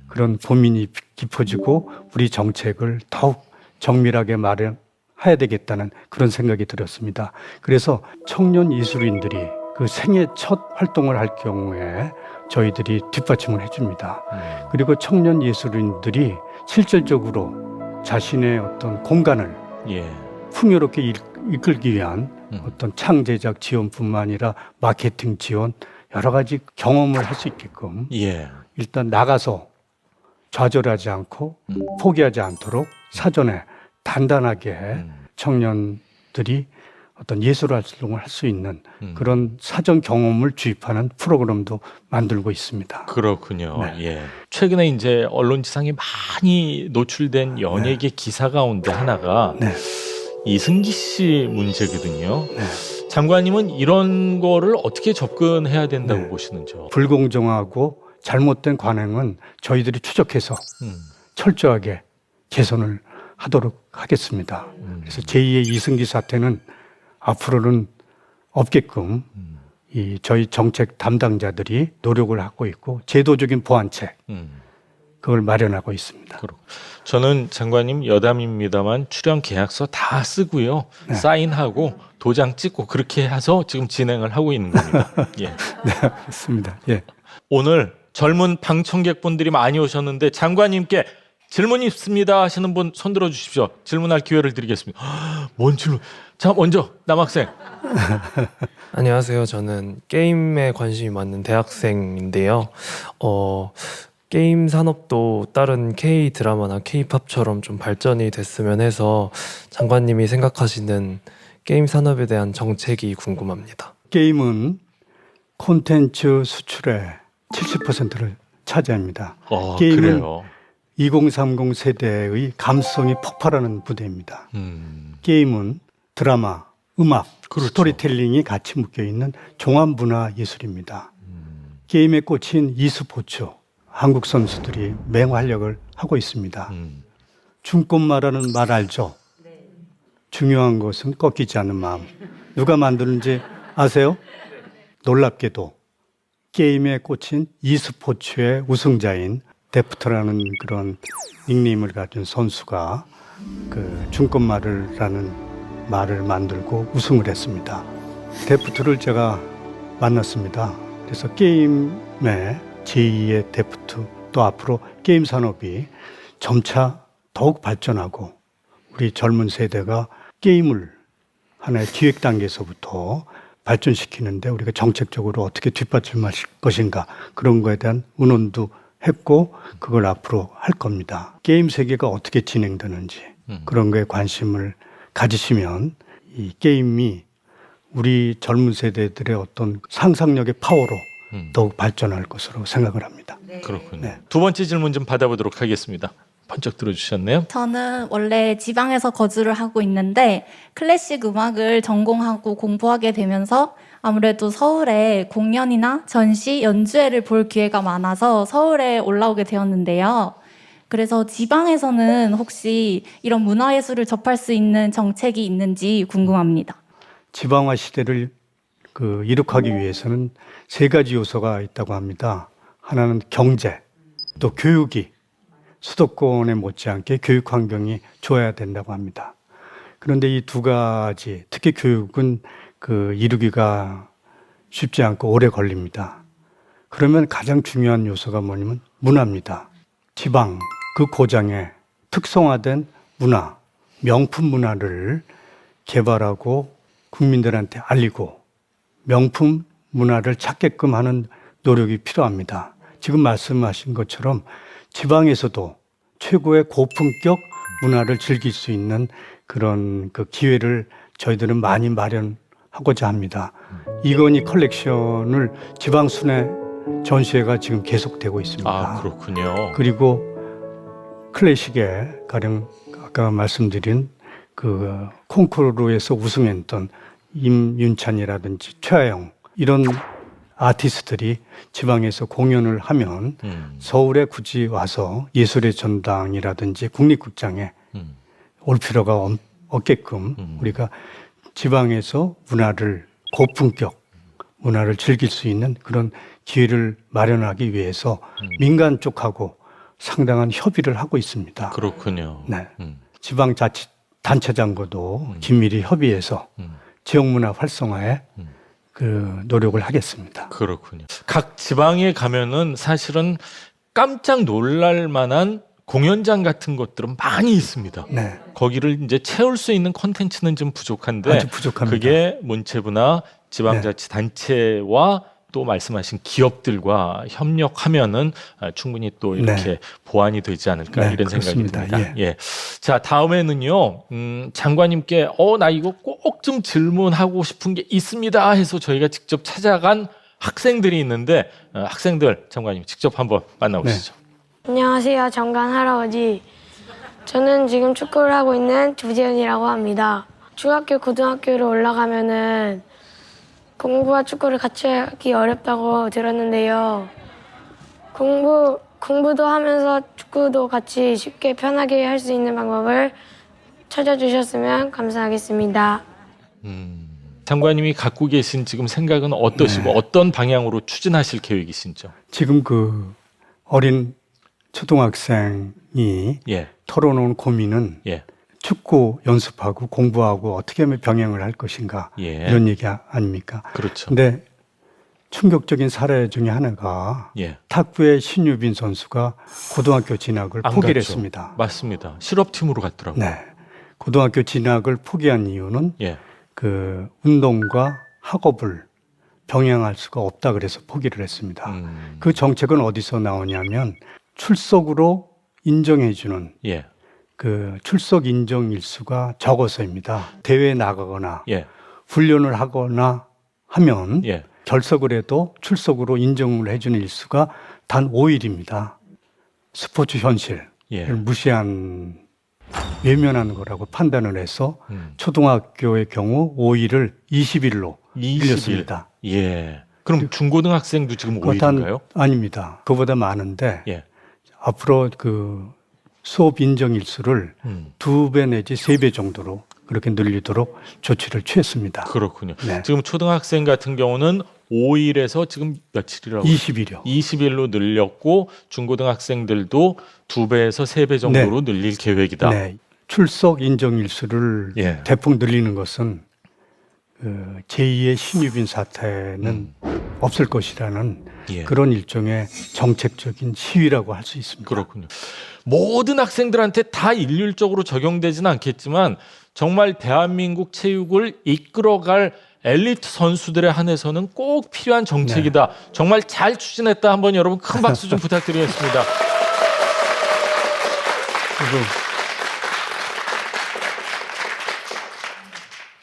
그런 고민이 깊어지고 우리 정책을 더욱 정밀하게 마련해야 되겠다는 그런 생각이 들었습니다. 그래서 청년 예술인들이 그 생애 첫 활동을 할 경우에 저희들이 뒷받침을 해줍니다. 그리고 청년 예술인들이 실질적으로 자신의 어떤 공간을 예. 풍요롭게 이끌기 위한 어떤 창제작 지원뿐만 아니라 마케팅 지원 여러 가지 경험을 할 수 있게끔 예. 일단 나가서 좌절하지 않고 포기하지 않도록 사전에 단단하게 청년들이 어떤 예술 활동을 할 수 있는 그런 사전 경험을 주입하는 프로그램도 만들고 있습니다. 그렇군요. 네. 예. 최근에 이제 언론지상에 많이 노출된 연예계 기사 가운데 하나가 네. 이승기 씨 문제거든요. 네. 장관님은 이런 거를 어떻게 접근해야 된다고 네. 보시는지요? 불공정하고 잘못된 관행은 저희들이 추적해서 철저하게 개선을 하도록 하겠습니다. 그래서 제2의 이승기 사태는 앞으로는 없게끔 이 저희 정책 담당자들이 노력을 하고 있고 제도적인 보완책 그걸 마련하고 있습니다. 저는 장관님 여담입니다만 출연 계약서 다 쓰고요. 네. 사인하고 도장 찍고 그렇게 해서 지금 진행을 하고 있는 겁니다. 예. 네, 알겠습니다. 예. 오늘 젊은 방청객분들이 많이 오셨는데 장관님께 질문 있습니다 하시는 분 손들어 주십시오. 질문할 기회를 드리겠습니다. 뭔 질문? 자, 먼저 남학생. 안녕하세요. 저는 게임에 관심이 많은 대학생인데요. 게임 산업도 다른 K 드라마나 K 팝처럼 좀 발전이 됐으면 해서 장관님이 생각하시는 게임 산업에 대한 정책이 궁금합니다. 게임은 콘텐츠 수출의 70%를 차지합니다. 게임은 그래요. 2030 세대의 감성이 폭발하는 부대입니다. 게임은 드라마, 음악, 그렇죠. 스토리텔링이 같이 묶여있는 종합문화 예술입니다. 게임에 꽂힌 e스포츠, 한국 선수들이 맹활약을 하고 있습니다. 중꽃마라는 말 알죠? 중요한 것은 꺾이지 않는 마음. 누가 만드는지 아세요? 놀랍게도 게임에 꽂힌 e스포츠의 우승자인 데프트라는 그런 닉네임을 가진 선수가 그 중꽃말을라는 말을 만들고 우승을 했습니다. 데프트를 제가 만났습니다. 그래서 게임의 제2의 데프트 또 앞으로 게임 산업이 점차 더욱 발전하고 우리 젊은 세대가 게임을 하나의 기획 단계에서부터 발전시키는데 우리가 정책적으로 어떻게 뒷받침할 것인가 그런 거에 대한 의논도 했고 그걸 앞으로 할 겁니다. 게임 세계가 어떻게 진행되는지 그런 거에 관심을 가지시면 이 게임이 우리 젊은 세대들의 어떤 상상력의 파워로 더욱 발전할 것으로 생각을 합니다. 그렇군요. 네. 두 번째 질문 좀 받아보도록 하겠습니다. 번쩍 들어주셨네요. 저는 원래 지방에서 거주를 하고 있는데 클래식 음악을 전공하고 공부하게 되면서 아무래도 서울에 공연이나 전시, 연주회를 볼 기회가 많아서 서울에 올라오게 되었는데요. 그래서 지방에서는 혹시 이런 문화예술을 접할 수 있는 정책이 있는지 궁금합니다. 지방화 시대를 이룩하기 위해서는 세 가지 요소가 있다고 합니다. 하나는 경제, 또 교육이 수도권에 못지않게 교육 환경이 좋아야 된다고 합니다. 그런데 이 두 가지, 특히 교육은 이루기가 쉽지 않고 오래 걸립니다. 그러면 가장 중요한 요소가 뭐냐면 문화입니다. 지방, 그 고장에 특성화된 문화, 명품 문화를 개발하고 국민들한테 알리고 명품 문화를 찾게끔 하는 노력이 필요합니다. 지금 말씀하신 것처럼 지방에서도 최고의 고품격 문화를 즐길 수 있는 그런 기회를 저희들은 많이 마련하고자 합니다. 이건희 컬렉션을 지방 순회 전시회가 지금 계속되고 있습니다. 아, 그렇군요. 그리고 클래식에 가령 아까 말씀드린 콩쿠르에서 우승했던 임윤찬이라든지 최하영 이런 아티스트들이 지방에서 공연을 하면 서울에 굳이 와서 예술의 전당이라든지 국립극장에 올 필요가 없게끔 우리가 지방에서 고품격 문화를 즐길 수 있는 그런 기회를 마련하기 위해서 민간 쪽하고 상당한 협의를 하고 있습니다. 그렇군요. 네. 지방자치단체장과도 긴밀히 협의해서 지역문화 활성화에 노력을 하겠습니다. 그렇군요. 각 지방에 가면은 사실은 깜짝 놀랄 만한 공연장 같은 것들은 많이 있습니다. 네. 거기를 이제 채울 수 있는 콘텐츠는 좀 부족한데 아주 부족합니다. 그게 문체부나 지방자치단체와 또 말씀하신 기업들과 협력하면은 충분히 또 이렇게 보완이 되지 않을까 이런 생각이 듭니다. 예. 자, 다음에는요. 장관님께 나 이거 꼭 좀 질문하고 싶은 게 있습니다 해서 저희가 직접 찾아간 학생들이 있는데 학생들 장관님 직접 한번 만나보시죠. 안녕하세요. 장관 할아버지. 저는 지금 축구를 하고 있는 조재현이라고 합니다. 중학교, 고등학교를 올라가면은 공부와 축구를 같이 하기 어렵다고 들었는데요. 공부도 하면서 축구도 같이 쉽게 편하게 할 수 있는 방법을 찾아주셨으면 감사하겠습니다. 장관님이 갖고 계신 지금 생각은 어떠시고 어떤 방향으로 추진하실 계획이신죠? 지금 그 어린 초등학생이 예. 털어놓은 고민은 예. 축구 연습하고 공부하고 어떻게 하면 병행을 할 것인가 예. 이런 얘기 아닙니까? 그렇죠. 근데 충격적인 사례 중에 하나가 예. 탁구의 신유빈 선수가 고등학교 진학을 안 포기를 갔죠. 했습니다. 맞습니다. 실업팀으로 갔더라고요. 네. 고등학교 진학을 포기한 이유는 예. 그 운동과 학업을 병행할 수가 없다 그래서 포기를 했습니다. 그 정책은 어디서 나오냐면 출석으로 인정해주는 예. 그 출석 인정 일수가 적어서입니다. 대회에 나가거나 예. 훈련을 하거나 하면 예. 결석을 해도 출석으로 인정을 해주는 일수가 단 5일입니다. 스포츠 현실을 예. 무시한 외면하는 거라고 판단을 해서 초등학교의 경우 5일을 20일로 20일. 늘렸습니다. 예. 그럼 중고등학생도 지금 그렇단 5일인가요? 아닙니다. 그보다 많은데 예. 앞으로 그 수업 인정 일수를 2배 내지 3배 정도로 그렇게 늘리도록 조치를 취했습니다. 그렇군요. 네. 지금 초등학생 같은 경우는 5일에서 지금 며칠이라고? 20일이요. 20일로 늘렸고 중고등학생들도 2배에서 3배 정도로 늘릴 계획이다. 네. 출석 인정 일수를 예. 대폭 늘리는 것은 그 제2의 신유빈 사태는 없을 것이라는 예. 그런 일종의 정책적인 시위라고 할 수 있습니다. 그렇군요. 모든 학생들한테 다 일률적으로 적용되지는 않겠지만 정말 대한민국 체육을 이끌어갈 엘리트 선수들에 한해서는 꼭 필요한 정책이다. 정말 잘 추진했다. 한번 여러분 큰 박수 좀 부탁드리겠습니다. 그리고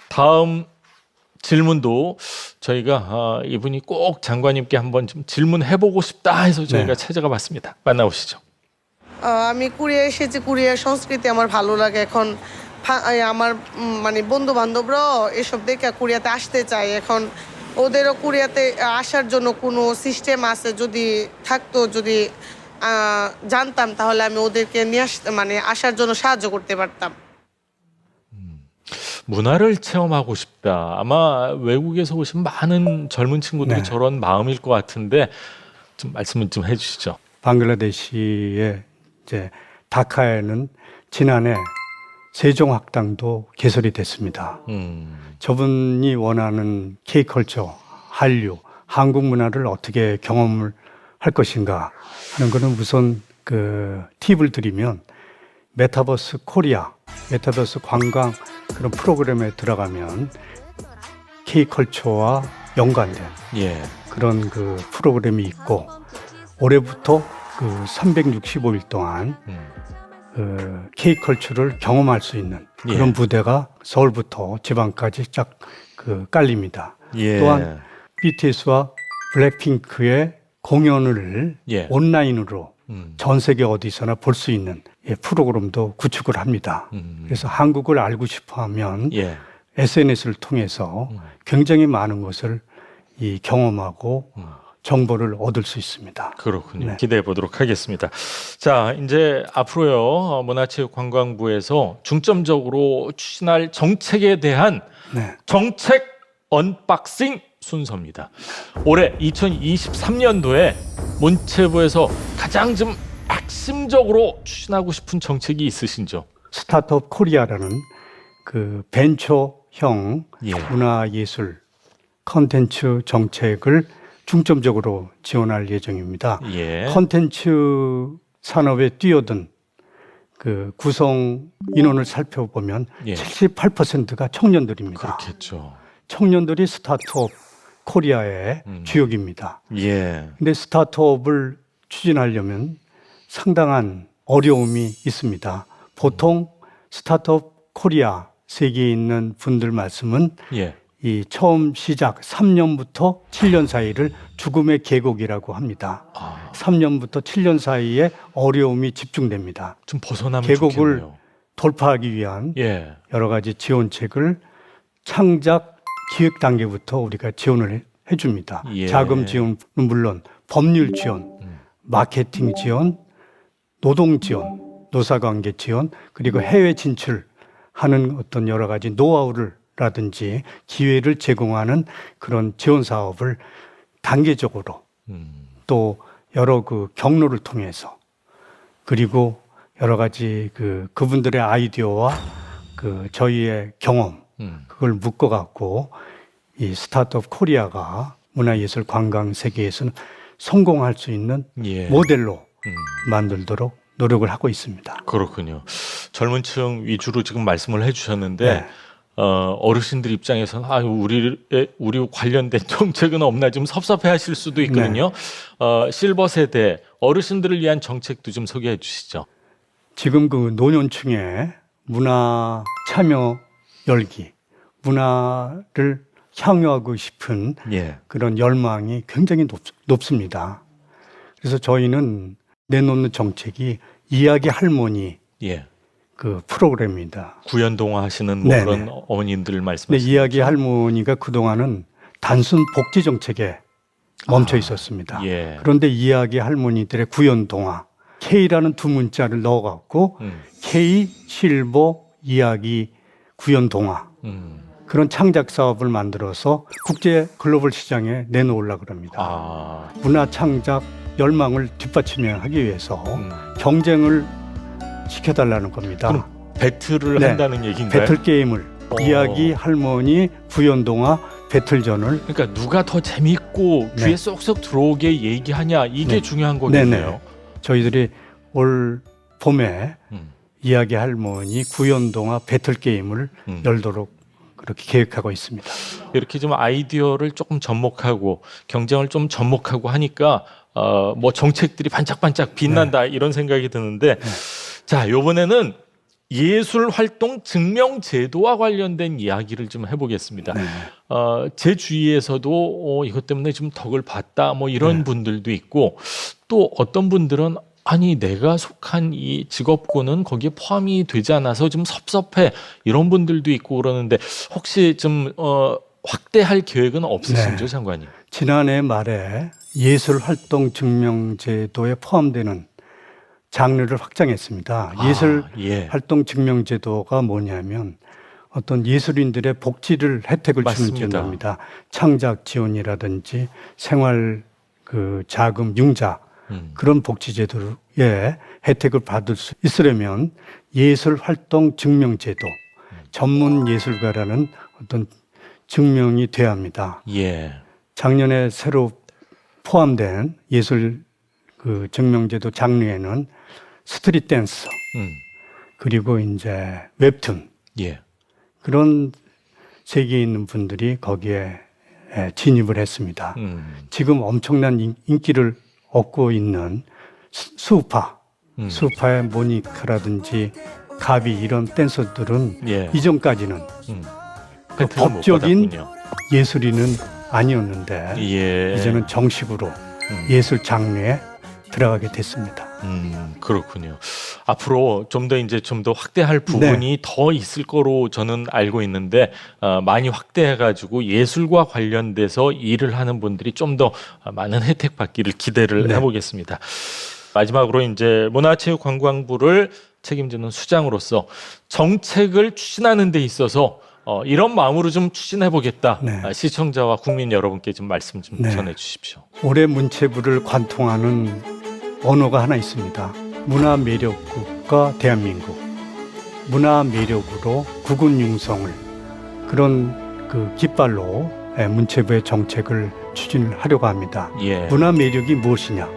다음 질문도 저희가 이분이 꼭 장관님께 한번 좀 질문해보고 싶다 해서 저희가 찾아가 봤습니다. 만나보시죠. আমি কুরিয়ায় এসেছি, কুরিয়ার সংস্কৃতি আমার ভালো লাগে। এখন আমার মানে বন্ধু বান্ধবরাও এসব দেখে কুরিয়াতে আসতে চায়। এখন ওদেরও কুরিয়াতে আসার জন্য কোনো সিস্টেম আছে, যদি থাকতো, যদি জানতাম তাহলে আমি ওদেরকে নিয়ে মানে আসার জন্য সাহায্য করতে পারতাম। 문화를 체험하고 싶다. 아마 외국에서 오신 많은 젊은 친구들이 네. 저런 마음일 것 같은데 좀 말씀을 좀 해주시죠. 방글라데시의 이제 다카에는 지난해 세종학당도 개설이 됐습니다. 저분이 원하는 K컬처, 한류, 한국 문화를 어떻게 경험을 할 것인가 하는 거는 우선 그 팁을 드리면 메타버스 코리아, 메타버스 관광 그런 프로그램에 들어가면 K컬처와 연관된 예. 그런 그 프로그램이 있고 올해부터 그 365일 동안 그 K컬처를 경험할 수 있는 그런 예. 부대가 서울부터 지방까지 쫙 그 깔립니다. 예. 또한 BTS와 블랙핑크의 공연을 예. 온라인으로 전 세계 어디서나 볼 수 있는 프로그램도 구축을 합니다. 그래서 한국을 알고 싶어하면 예. SNS를 통해서 굉장히 많은 것을 이 경험하고 정보를 얻을 수 있습니다. 그렇군요. 네. 기대해 보도록 하겠습니다. 자, 이제 앞으로요 문화체육관광부에서 중점적으로 추진할 정책에 대한 네. 정책 언박싱 순서입니다. 올해 2023년도에 문체부에서 가장 좀 핵심적으로 추진하고 싶은 정책이 있으신죠? 스타트업 코리아라는 그 벤처형 예. 문화예술 컨텐츠 정책을 중점적으로 지원할 예정입니다. 예. 컨텐츠 산업에 뛰어든 그 구성 인원을 살펴보면 예. 78%가 청년들입니다. 그렇겠죠. 청년들이 스타트업 코리아의 주역입니다. 예. 근데 스타트업을 추진하려면 상당한 어려움이 있습니다. 보통 스타트업 코리아 세계에 있는 분들 말씀은 예. 이 처음 시작 3년부터 7년 사이를 죽음의 계곡이라고 합니다. 3년부터 7년 사이에 어려움이 집중됩니다. 좀 벗어나면 계곡을 좋겠네요. 돌파하기 위한 예. 여러 가지 지원책을 창작 기획 단계부터 우리가 지원을 해줍니다. 예. 자금 지원은 물론 법률 지원, 마케팅 지원, 노동 지원, 노사관계 지원, 그리고 해외 진출하는 어떤 여러 가지 노하우라든지 기회를 제공하는 그런 지원 사업을 단계적으로 또 여러 그 경로를 통해서 그리고 여러 가지 그분들의 아이디어와 저희의 경험 그걸 묶어갖고 이 스타트업 코리아가 문화예술 관광 세계에서는 성공할 수 있는 예. 모델로 만들도록 노력을 하고 있습니다. 그렇군요. 젊은 층 위주로 지금 말씀을 해주셨는데 네. 어르신들 입장에서는 우리 관련된 정책은 없나 좀 섭섭해하실 수도 있거든요. 실버 세대 어르신들을 위한 정책도 좀 소개해 주시죠. 지금 그 노년층의 문화 참여 열기, 문화를 향유하고 싶은 예. 그런 열망이 굉장히 높습니다. 그래서 저희는 내놓는 정책이 이야기 할머니 예. 그 프로그램입니다. 구연동화 하시는 뭐 네네. 그런 어머님들 근데 말씀하시는 이야기 할머니가 그동안은 단순 복지 정책에 멈춰 있었습니다. 예. 그런데 이야기 할머니들의 구연동화, K라는 두 문자를 넣어갖고 K 실버 이야기 구연동화 그런 창작 사업을 만들어서 국제 글로벌 시장에 내놓으려고 합니다. 문화 창작 열망을 뒷받침하기 위해서 경쟁을 시켜달라는 겁니다. 그럼 배틀을 한다는 얘기인가요? 배틀 게임을 이야기 할머니 구연동화 배틀전을 그러니까 누가 더 재밌고 귀에 쏙쏙 들어오게 얘기하냐 이게 중요한 거겠네요. 저희들이 올 봄에 이야기 할머니 구연동화 배틀 게임을 열도록 그렇게 계획하고 있습니다. 이렇게 좀 아이디어를 조금 접목하고 경쟁을 좀 접목하고 하니까 뭐 정책들이 반짝반짝 빛난다 이런 생각이 드는데 자, 이번에는 예술 활동 증명 제도와 관련된 이야기를 좀 해보겠습니다. 제 주위에서도 이것 때문에 좀 덕을 봤다 뭐 이런 분들도 있고 또 어떤 분들은 아니 내가 속한 이 직업군은 거기에 포함이 되지 않아서 좀 섭섭해 이런 분들도 있고 그러는데 혹시 좀 확대할 계획은 없으신죠, 장관님? 지난해 말에 예술 활동 증명 제도에 포함되는 장르를 확장했습니다. 예술 활동 증명 제도가 뭐냐면 어떤 예술인들의 복지를 혜택을 주는 제도입니다. 창작 지원이라든지 생활 자금 융자 그런 복지 제도의 혜택을 받을 수 있으려면 예술 활동 증명 제도 전문 예술가라는 어떤 증명이 돼야 합니다. 작년에 새로 포함된 예술 증명제도 장르에는 스트릿 댄스 그리고 이제 웹툰 그런 세계에 있는 분들이 거기에 진입을 했습니다. 지금 엄청난 인기를 얻고 있는 수우파의 모니카라든지 가비 이런 댄서들은 이전까지는 법적인 예술인은 아니었는데 이제는 정식으로 예술 장르에 들어가게 됐습니다. 그렇군요. 앞으로 좀 더 확대할 부분이 더 있을 거로 저는 알고 있는데 많이 확대해가지고 예술과 관련돼서 일을 하는 분들이 좀 더 많은 혜택 받기를 기대를 해보겠습니다. 마지막으로 이제 문화체육관광부를 책임지는 수장으로서 정책을 추진하는 데 있어서 이런 마음으로 좀 추진해보겠다. 시청자와 국민 여러분께 좀 말씀 좀 전해주십시오. 올해 문체부를 관통하는 언어가 하나 있습니다. 문화 매력국가 대한민국. 문화 매력으로 국군 융성을 그런 깃발로 문체부의 정책을 추진하려고 합니다. 문화 매력이 무엇이냐?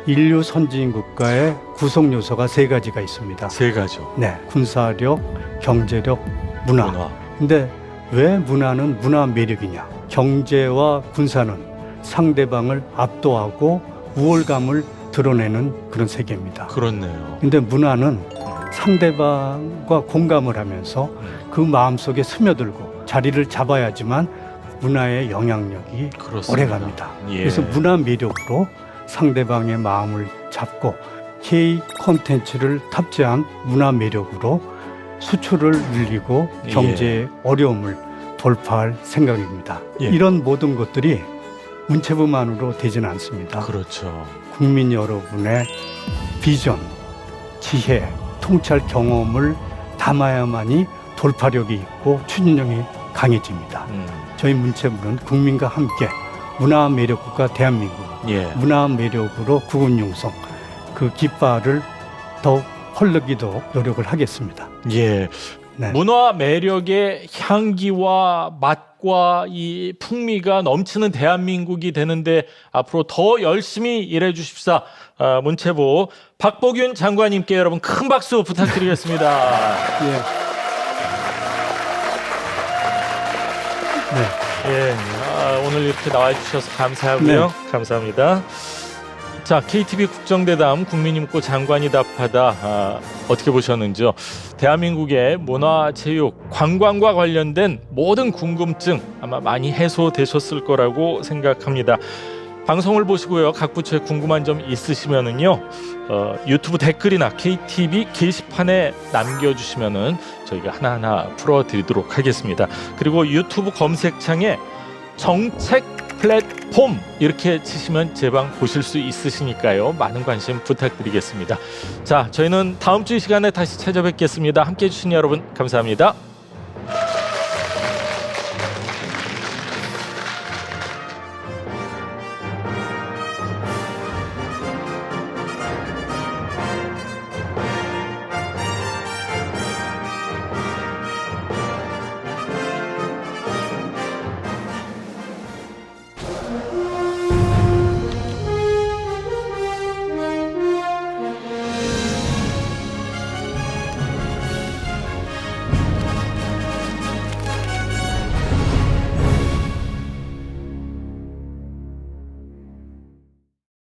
인류 선진 국가의 구성 요소가 3가지가 있습니다. 3가지요? 네, 군사력, 경제력, 문화. 근데 왜 문화는 문화 매력이냐? 경제와 군사는 상대방을 압도하고 우월감을 드러내는 그런 세계입니다. 그렇네요. 근데 문화는 상대방과 공감을 하면서 그 마음속에 스며들고 자리를 잡아야지만 문화의 영향력이 오래갑니다. 그래서 문화 매력으로 상대방의 마음을 잡고 K 콘텐츠를 탑재한 문화 매력으로 수출을 늘리고 경제의 어려움을 돌파할 생각입니다. 예. 이런 모든 것들이 문체부만으로 되지는 않습니다. 그렇죠. 국민 여러분의 비전, 지혜, 통찰 경험을 담아야만이 돌파력이 있고 추진력이 강해집니다. 저희 문체부는 국민과 함께 문화 매력국가 대한민국, 예. 문화 매력으로 국운 융성, 그 깃발을 더욱 헐르기도 노력을 하겠습니다. 예. 네. 문화 매력의 향기와 맛과 이 풍미가 넘치는 대한민국이 되는데 앞으로 더 열심히 일해 주십사. 문체부 박보균 장관님께 여러분 큰 박수 부탁드리겠습니다. 예. 네. 예. 오늘 이렇게 나와 주셔서 감사하고요. 네. 감사합니다. 자, KTV 국정대담 국민이 묻고 장관이 답하다 어떻게 보셨는지요? 대한민국의 문화, 체육, 관광과 관련된 모든 궁금증 아마 많이 해소되셨을 거라고 생각합니다. 방송을 보시고요. 각 부처에 궁금한 점 있으시면은요. 유튜브 댓글이나 KTV 게시판에 남겨주시면은 저희가 하나하나 풀어드리도록 하겠습니다. 그리고 유튜브 검색창에 정책 플랫폼 이렇게 치시면 제 방 보실 수 있으시니까요. 많은 관심 부탁드리겠습니다. 자, 저희는 다음 주 이 시간에 다시 찾아뵙겠습니다. 함께해 주신 여러분 감사합니다.